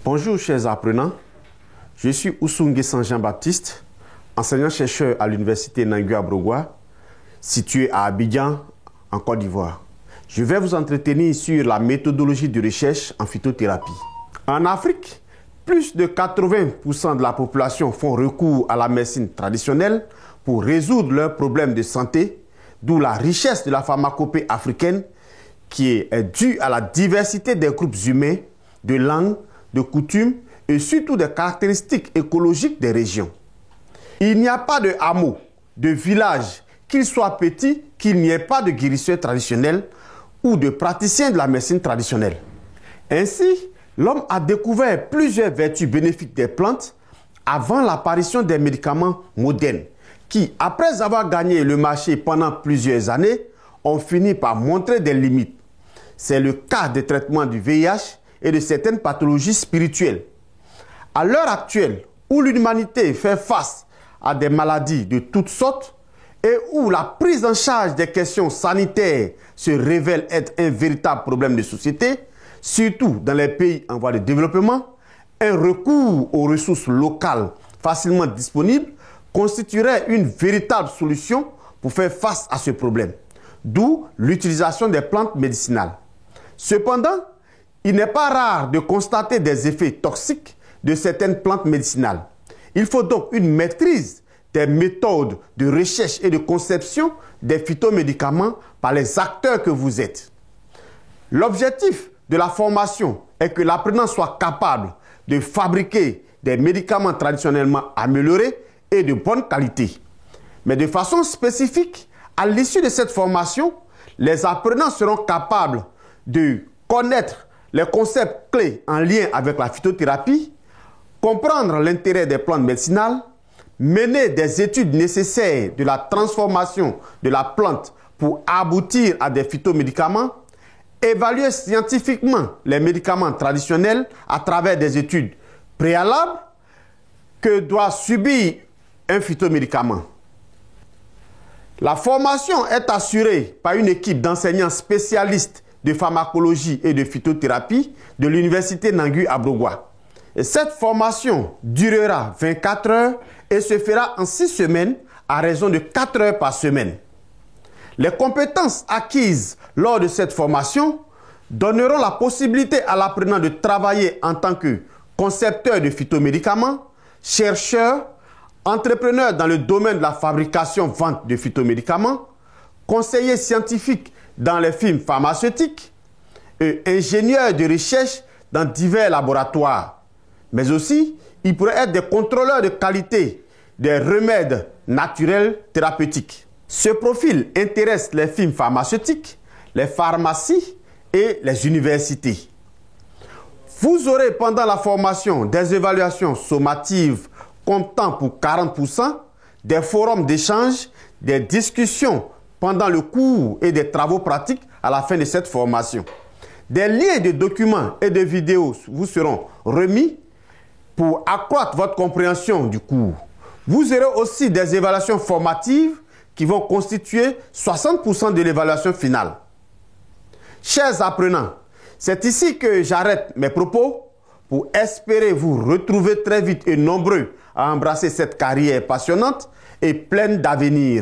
Bonjour chers apprenants, je suis Oussoungué Jean-Baptiste, enseignant-chercheur à l'université Nangui Abrogwa, située à Abidjan, en Côte d'Ivoire. Je vais vous entretenir sur la méthodologie de recherche en phytothérapie. En Afrique, plus de 80% de la population font recours à la médecine traditionnelle pour résoudre leurs problèmes de santé, d'où la richesse de la pharmacopée africaine qui est due à la diversité des groupes humains, de langues, de coutumes et surtout des caractéristiques écologiques des régions. Il n'y a pas de hameau, de village, qu'il soit petit, qu'il n'y ait pas de guérisseur traditionnel ou de praticien de la médecine traditionnelle. Ainsi, l'homme a découvert plusieurs vertus bénéfiques des plantes avant l'apparition des médicaments modernes qui, après avoir gagné le marché pendant plusieurs années, ont fini par montrer des limites. C'est le cas des traitements du VIH et de certaines pathologies spirituelles. À l'heure actuelle, où l'humanité fait face à des maladies de toutes sortes et où la prise en charge des questions sanitaires se révèle être un véritable problème de société, surtout dans les pays en voie de développement, un recours aux ressources locales facilement disponibles constituerait une véritable solution pour faire face à ce problème, d'où l'utilisation des plantes médicinales. Cependant, il n'est pas rare de constater des effets toxiques de certaines plantes médicinales. Il faut donc une maîtrise des méthodes de recherche et de conception des phytomédicaments par les acteurs que vous êtes. L'objectif de la formation est que l'apprenant soit capable de fabriquer des médicaments traditionnellement améliorés et de bonne qualité. Mais de façon spécifique, à l'issue de cette formation, les apprenants seront capables de connaître les concepts clés en lien avec la phytothérapie, comprendre l'intérêt des plantes médicinales, mener des études nécessaires de la transformation de la plante pour aboutir à des phytomédicaments, évaluer scientifiquement les médicaments traditionnels à travers des études préalables que doit subir un phytomédicament. La formation est assurée par une équipe d'enseignants spécialistes de pharmacologie et de phytothérapie de l'université Nangui Abrogwa. Et cette formation durera 24 heures et se fera en 6 semaines à raison de 4 heures par semaine. Les compétences acquises lors de cette formation donneront la possibilité à l'apprenant de travailler en tant que concepteur de phytomédicaments, chercheur, entrepreneur dans le domaine de la fabrication-vente de phytomédicaments, conseiller scientifique dans les firmes pharmaceutiques et ingénieur de recherche dans divers laboratoires. Mais aussi, il pourrait être des contrôleurs de qualité des remèdes naturels thérapeutiques. Ce profil intéresse les firmes pharmaceutiques, les pharmacies et les universités. Vous aurez pendant la formation des évaluations sommatives comptant pour 40%, des forums d'échange, des discussions pendant le cours et des travaux pratiques à la fin de cette formation. Des liens de documents et de vidéos vous seront remis pour accroître votre compréhension du cours. Vous aurez aussi des évaluations formatives qui vont constituer 60% de l'évaluation finale. Chers apprenants, c'est ici que j'arrête mes propos pour espérer vous retrouver très vite et nombreux à embrasser cette carrière passionnante et pleine d'avenir.